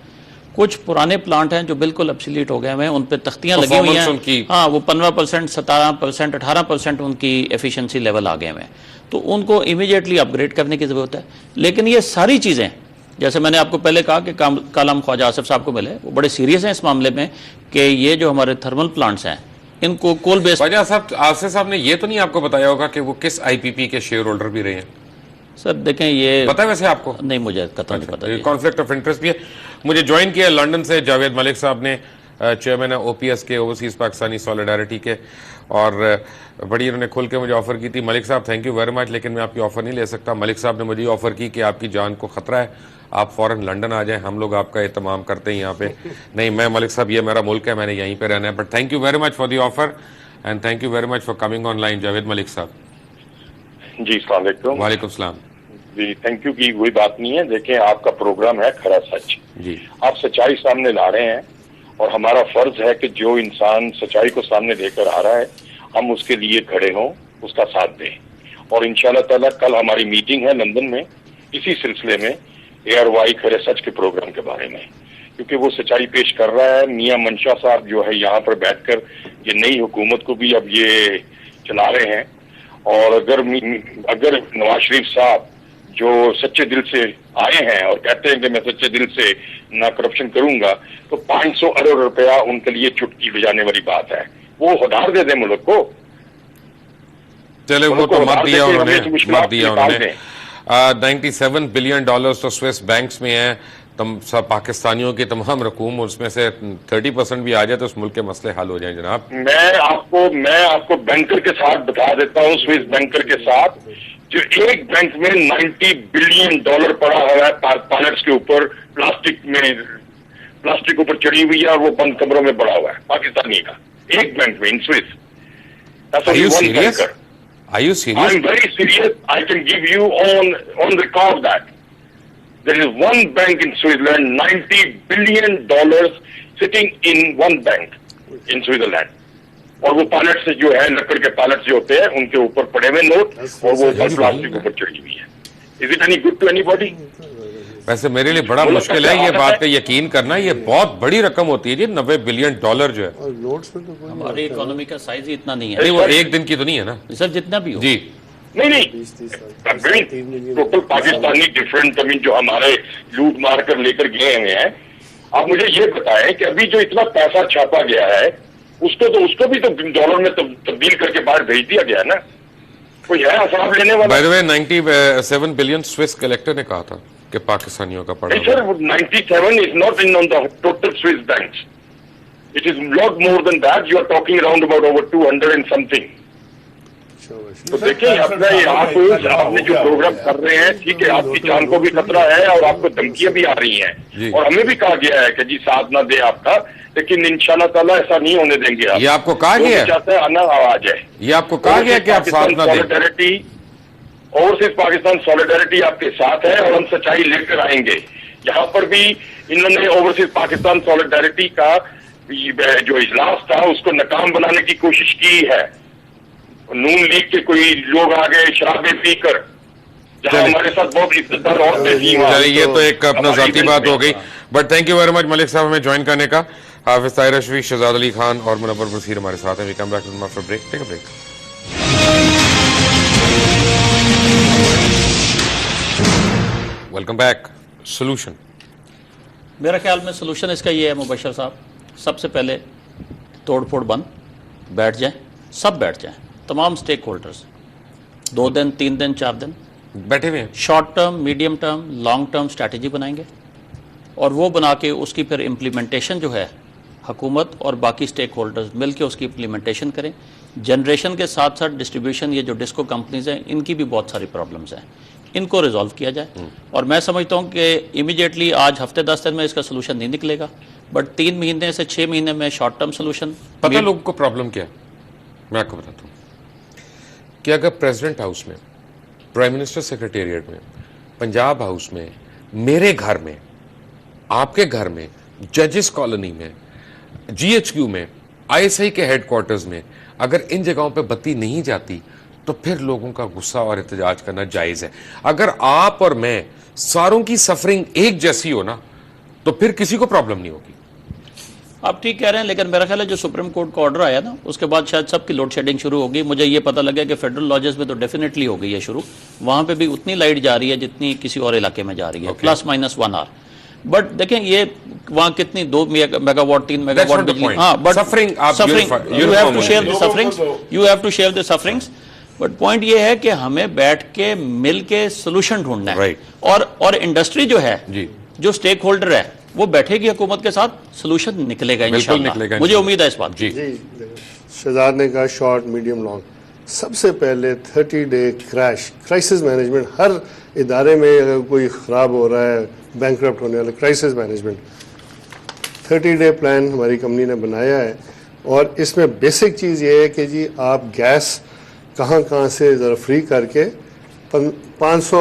[SPEAKER 3] کچھ پرانے پلانٹ ہیں جو بالکل ابسلیٹ ہو گئے ہیں ان پہ تختیاں لگی ہوئی ہیں. ہاں وہ 15%, 17%, 18% ان کی ایفیشنسی لیول آ گئے ہیں. تو ان کو امیڈیٹلی اپ گریڈ کرنے کی ضرورت ہے. لیکن یہ ساری چیزیں جیسے میں نے آپ کو پہلے کہا کہ کل ہم خواجہ آصف صاحب کو ملے, وہ بڑے سیریس ہیں اس معاملے میں کہ یہ جو ہمارے تھرمل پلانٹس ہیں ان کو کول بیس.
[SPEAKER 1] خواجہ صاحب آصف صاحب نے یہ تو نہیں آپ کو بتایا ہوگا کہ وہ کس آئی پی پی کے شیئر ہولڈر بھی رہے ہیں؟
[SPEAKER 3] سر دیکھیں یہ
[SPEAKER 1] پتا ہے ویسے آپ کو؟
[SPEAKER 3] نہیں, مجھے قطعا نہیں پتا.
[SPEAKER 1] کانفلکٹ آف انٹرسٹ بھی ہے. مجھے جوائن کیا لنڈن سے جاوید ملک صاحب نے, چیئرمین او پی ایس کے, اوورسیز پاکستانی سولیڈیرٹی کے, اور بڑی انہوں نے کھل کے مجھے آفر کی تھی. ملک صاحب تھینک یو ویری مچ, لیکن میں آپ کی آفر نہیں لے سکتا. ملک صاحب نے مجھے آفر کی کہ آپ کی جان کو خطرہ ہے, آپ فوراً لنڈن آ جائیں, ہم لوگ آپ کا اہتمام کرتے ہیں یہاں پہ. نہیں میں ملک صاحب یہ میرا ملک ہے, میں نے یہیں پہ رہنا ہے. But thank you very much for the offer and thank you very much for coming online. Javed Malik صاحب.
[SPEAKER 5] جی السلام علیکم.
[SPEAKER 1] وعلیکم السلام.
[SPEAKER 5] جی تھینک یو کی کوئی بات نہیں ہے. دیکھیں آپ کا پروگرام ہے کھڑا سچ,
[SPEAKER 1] جی
[SPEAKER 5] آپ سچائی سامنے لا رہے ہیں اور ہمارا فرض ہے کہ جو انسان سچائی کو سامنے لے کر آ رہا ہے ہم اس کے لیے کھڑے ہوں, اس کا ساتھ دیں. اور انشاءاللہ تعالیٰ کل ہماری میٹنگ ہے لندن میں اسی سلسلے میں ARY کھڑے سچ کے پروگرام کے بارے میں, کیونکہ وہ سچائی پیش کر رہا ہے. میاں منشا صاحب جو ہے یہاں پر بیٹھ کر یہ نئی حکومت کو بھی اب یہ چلا رہے ہیں. اور اگر نواز شریف صاحب جو سچے دل سے آئے ہیں اور کہتے ہیں کہ میں سچے دل سے نہ کرپشن کروں گا, تو 500 ارب روپیہ ان کے لیے چٹکی بجانے والی بات ہے. وہ ہدار دے دیں ملک کو.
[SPEAKER 1] چلے وہ تو مت دیا انہوں نے, مت دیا انہوں نے. 97 بلین ڈالرز تو سوئس بینکس میں ہیں. سب پاکستانیوں کی تمام رقوم, اس میں سے 30% بھی آ جائے تو اس ملک کے مسئلے حل ہو جائیں جناب.
[SPEAKER 5] میں آپ کو بینکر کے ساتھ بتا دیتا ہوں, سوئس بینکر کے ساتھ, جو ایک بینک میں 90 بلین ڈالر پڑا ہوا ہے پائلٹس کے اوپر, پلاسٹک اوپر چڑھی ہوئی ہے اور وہ بند کمروں میں پڑا ہوا ہے پاکستانی کا, ایک بینک میں ان Swiss.
[SPEAKER 1] Are you serious? Are you serious?
[SPEAKER 5] I'm very serious. I can give you on record that there is one bank in Switzerland, 90 billion dollars sitting in one bank in Switzerland. اور وہ pilot سے جو ہے لکڑ کے pilot جو ہوتے ہیں ان کے اوپر پڑے ہوئے نوٹ اور وہ پلاسٹک اوپر چڑھی ہوئی ہے. Is it any good to anybody?
[SPEAKER 1] ویسے میرے لیے بڑا مشکل ہے یہ بات کا یقین کرنا, یہ بہت بڑی رقم ہوتی ہے جی, 90 بلین ڈالر جو ہے.
[SPEAKER 3] ہماری اکانومی کا سائز ہی اتنا نہیں ہے.
[SPEAKER 1] نہیں وہ ایک دن کی تو نہیں ہے نا
[SPEAKER 3] سر, جتنا بھی ہو.
[SPEAKER 1] جی
[SPEAKER 5] نہیں ٹوٹل پاکستانی ڈفرینٹ زمین جو ہمارے لوٹ مار کر لے کر گئے ہوئے ہیں. آپ مجھے یہ بتائیں کہ ابھی جو اتنا پیسہ چھاپا گیا ہے اس کو بھی تو ڈالر میں تبدیل کر کے باہر بھیج دیا گیا ہے نا, کوئی ہے حساب لینے والا.
[SPEAKER 1] By the way 97 billion Swiss collector نے کہا تھا کہ پاکستانیوں کا پڑا.
[SPEAKER 5] سر 97 is not in on the total Swiss banks. It is lot more than that. You are talking around about over 200 and something. تو دیکھیں آپ نے جو پروگرام کر رہے ہیں ٹھیک ہے, آپ کی جان کو بھی خطرہ ہے اور آپ کو دھمکیاں بھی آ رہی ہیں اور ہمیں بھی کہا گیا ہے کہ جی ساتھ نہ دے آپ کا, لیکن انشاءاللہ تعالیٰ ایسا نہیں ہونے دیں گے.
[SPEAKER 1] یہ آپ کو کہا گیا
[SPEAKER 5] چاہتے ہیں آنا آواز ہے,
[SPEAKER 1] یہ آپ کو کہا گیا کہ آپ ساتھ نہ دیں.
[SPEAKER 5] اوورسیز پاکستان سولیڈیرٹی آپ کے ساتھ ہے اور ہم سچائی لے کر آئیں گے. یہاں پر بھی انہوں نے اوورسیز پاکستان سولیڈیرٹی کا جو اجلاس تھا اس کو ناکام بنانے کی کوشش کی ہے. نون لیگ کے کوئی لوگ آ گئے شرابیں پی کر, جہاں ہمارے ساتھ بہت عزتدار عورتیں تھیں.
[SPEAKER 1] یہ تو ایک اپنا ذاتی بات ہو گئی, but thank you very much Malik صاحب ہمیں جوائن کرنے کا. حافظ طاہر اشرفی, شہزاد علی خان اور منور بصیر ہمارے ساتھ ہیں. We come back to after break. Take a break. Welcome back. Solution,
[SPEAKER 3] میرا خیال میں سولوشن اس کا یہ ہے مبشر صاحب, سب سے پہلے توڑ پھوڑ بند, بیٹھ جائیں, سب بیٹھ جائیں, تمام سٹیک ہولڈرز, 2 دن 3 دن 4 دن
[SPEAKER 1] بیٹھے ہوئے ہیں,
[SPEAKER 3] short term, medium term, long term strategy بنائیں گے اور وہ بنا کے اس کی پھر امپلیمنٹیشن جو ہے حکومت اور باقی سٹیک ہولڈرز مل کے اس کی امپلیمنٹیشن کریں. جنریشن کے ساتھ ساتھ ڈسٹریبیوشن, یہ جو ڈسکو کمپنیز ہیں ان کی بھی بہت ساری پرابلمز ہیں, ان کو ریزالو کیا جائے. اور میں سمجھتا ہوں کہ امیڈیٹلی آج ہفتے 10 دن میں اس کا سولوشن نہیں نکلے گا, بٹ 3 مہینے سے 6 مہینے میں شارٹ ٹرم سولوشن.
[SPEAKER 1] پتہ لوگوں کو پرابلم کیا ہے, میں آپ کو بتاتا ہوں کہ اگر پریزیڈنٹ ہاؤس میں, پرائم منسٹر سیکریٹریٹ میں, پنجاب ہاؤس میں, میرے گھر میں, آپ کے گھر میں, ججز کالونی میں, GHQ میں, ISI کے ہیڈ کوارٹرز میں اگر ان جگہوں پہ بتی نہیں جاتی تو پھر لوگوں کا غصہ اور احتجاج کرنا جائز ہے. اگر آپ اور میں ساروں کی سفرنگ ایک جیسی ہو نا تو پھر کسی کو پرابلم نہیں ہوگی.
[SPEAKER 3] آپ ٹھیک کہہ رہے ہیں، لیکن میرا خیال ہے جو سپریم کورٹ کا آرڈر آیا نا اس کے بعد شاید سب کی لوڈ شیڈنگ شروع ہوگی. مجھے یہ پتہ لگا کہ فیڈرل لاجز میں تو ڈیفینیٹلی ہو گئی ہے شروع، وہاں پہ بھی اتنی لائٹ جا رہی ہے جتنی کسی اور علاقے میں جا رہی ہے، پلس مائنس 1 آور. بٹ دیکھیں یہ وہاں کتنی 2 میگا واٹ 3 میگا واٹ بجلی. ہاں but you have to share the sufferings, you have to share the sufferings. But point یہ ہے کہ ہمیں بیٹھ کے مل کے سولوشن ڈھونڈنا ہے، اور انڈسٹری جو ہے جو اسٹیک ہولڈر ہے وہ بیٹھے گی حکومت کے ساتھ، سولوشن نکلے گا انشاءاللہ. مجھے امید ہے اس بات.
[SPEAKER 4] جی شہزاد نے کہا شارٹ میڈیم لانگ. سب سے پہلے 30 ڈے کرائسس مینجمنٹ. ہر ادارے میں اگر کوئی خراب ہو رہا ہے، بینکرپٹ ہونے والا، کرائسس مینجمنٹ 30 ڈے پلان ہماری کمپنی نے بنایا ہے. اور اس میں بیسک چیز یہ ہے کہ جی آپ گیس کہاں سے ذرا فری کر کے 500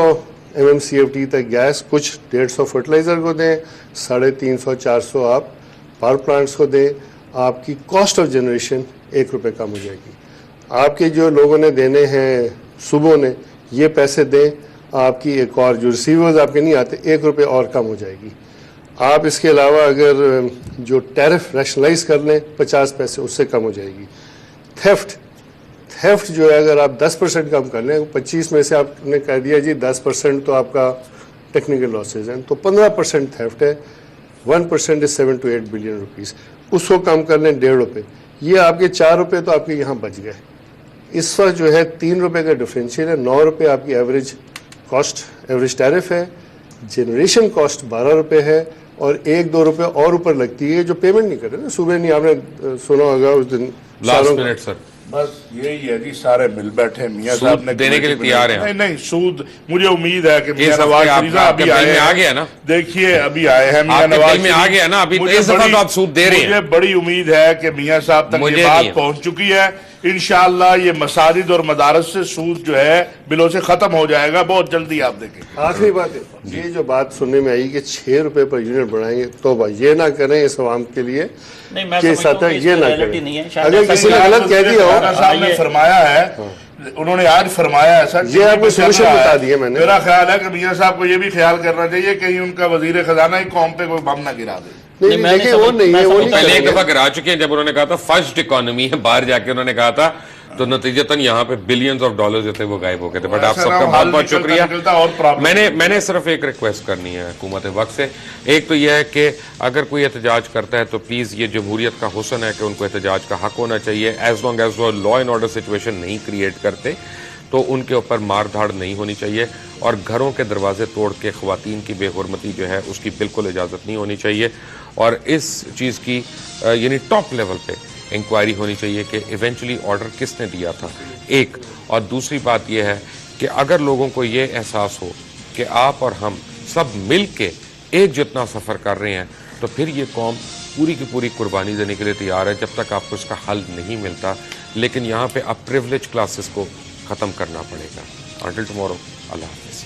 [SPEAKER 4] MMCFD تک گیس، کچھ 150 فرٹیلائزر کو دیں، 350-400 آپ پاور پلانٹس کو دیں. آپ کی کاسٹ آف جنریشن 1 روپے کم ہو جائے گی. آپ کے جو لوگوں نے دینے ہیں صوبوں نے یہ پیسے دیں، آپ کی ایک اور جو ریسیورز آپ کے نہیں آتے 1 روپے اور کم ہو جائے گی. آپ اس کے علاوہ اگر جو ٹیرف ریشنلائز کر لیں 50 پیسے اس سے کم ہو جائے گی. تھیفٹ جو ہے اگر آپ 10% کم کر لیں، 25 میں سے آپ نے کہہ دیا جی 10% تو آپ کا ٹیکنیکل لاسز ہیں، تو 15% تھیفٹ ہے. 1% is 7 to 8 بلین روپیز. اس کو کم کر لیں 1.5 روپے، یہ آپ کے 4 روپے تو آپ کے یہاں بچ گئے. اس وقت جو ہے 3 روپے کا ڈفرینشیل ہے. 9 روپے آپ کی ایوریج کاسٹ، ایوریج ٹیرف ہے. جنریشن کاسٹ 12 روپے ہے، اور 1-2 روپے اور اوپر لگتی ہے جو پیمنٹ نہیں کر رہے نا. صبح نہیں آپ نے سنا ہوگا اس دن
[SPEAKER 1] لاسٹ منٹ سر
[SPEAKER 2] بس یہی ہے جی، سارے مل بیٹھے میاں صاحب نے
[SPEAKER 1] دینے کے لیے تیار ہیں.
[SPEAKER 2] نہیں سود، مجھے امید ہے کہ میاں نواز شریف ابھی
[SPEAKER 1] آ گیا نا.
[SPEAKER 2] دیکھیے ابھی آئے ہیں میاں نواز
[SPEAKER 1] میں آ گیا نا. ابھی اس دفعہ تو آپ سود دے رہے ہیں.
[SPEAKER 2] مجھے بڑی امید ہے کہ میاں صاحب تک یہ بات پہنچ چکی ہے. انشاءاللہ یہ مساجد اور مدارس سے سود جو ہے بلوں سے ختم ہو جائے گا بہت جلدی. آپ دیکھیں
[SPEAKER 4] آخری بات ہے یہ جو بات سننے میں آئی کہ 6 روپے پر یونٹ بڑھائیں گے، توبہ یہ نہ کریں اس عوام کے لیے کہ سطح یہ نہ کریں. اگر کسی نے غلط کہہ دیا ہو،
[SPEAKER 2] صاحب نے فرمایا ہے، انہوں نے آج فرمایا ہے سر،
[SPEAKER 4] یہ آپ کو سولوشن بتا دیا میں نے.
[SPEAKER 2] میرا خیال ہے کہ میاں صاحب کو یہ بھی خیال کرنا چاہیے کہیں ان کا وزیر خزانہ ہی قوم پہ کوئی بم نہ گرا دے.
[SPEAKER 4] دیکھیں وہ نہیں
[SPEAKER 1] پہلے ایک دفعہ گرا چکے ہیں جب انہوں نے کہا تھا فرسٹ اکانومی ہے، باہر جا کے انہوں نے کہا تھا، تو نتیجتاً یہاں پہ بلینز آف ڈالر جو تھے وہ غائب ہو گئے تھے. بٹ آپ سب کا بہت بہت شکریہ. میں نے صرف ایک ریکویسٹ کرنی ہے حکومت وقت سے. ایک تو یہ ہے کہ اگر کوئی احتجاج کرتا ہے تو پلیز یہ جمہوریت کا حسن ہے کہ ان کو احتجاج کا حق ہونا چاہیے. ایز لانگ ایز وہ لا اینڈ آرڈر سچویشن نہیں کریٹ کرتے تو ان کے اوپر مار دھاڑ نہیں ہونی چاہیے، اور گھروں کے دروازے توڑ کے خواتین کی بے حرمتی جو ہے اس کی بالکل اجازت نہیں ہونی چاہیے. اور اس چیز کی یعنی ٹاپ لیول پہ انکوائری ہونی چاہیے کہ ایونچولی آرڈر کس نے دیا تھا. ایک اور دوسری بات یہ ہے کہ اگر لوگوں کو یہ احساس ہو کہ آپ اور ہم سب مل کے ایک جتنا سفر کر رہے ہیں تو پھر یہ قوم پوری کی پوری قربانی دینے کے لیے تیار ہے جب تک آپ کو اس کا حل نہیں ملتا. لیکن یہاں پہ اب پریولیج کلاسز کو ختم کرنا پڑے گا. انٹل ٹمورو، اللہ حافظ.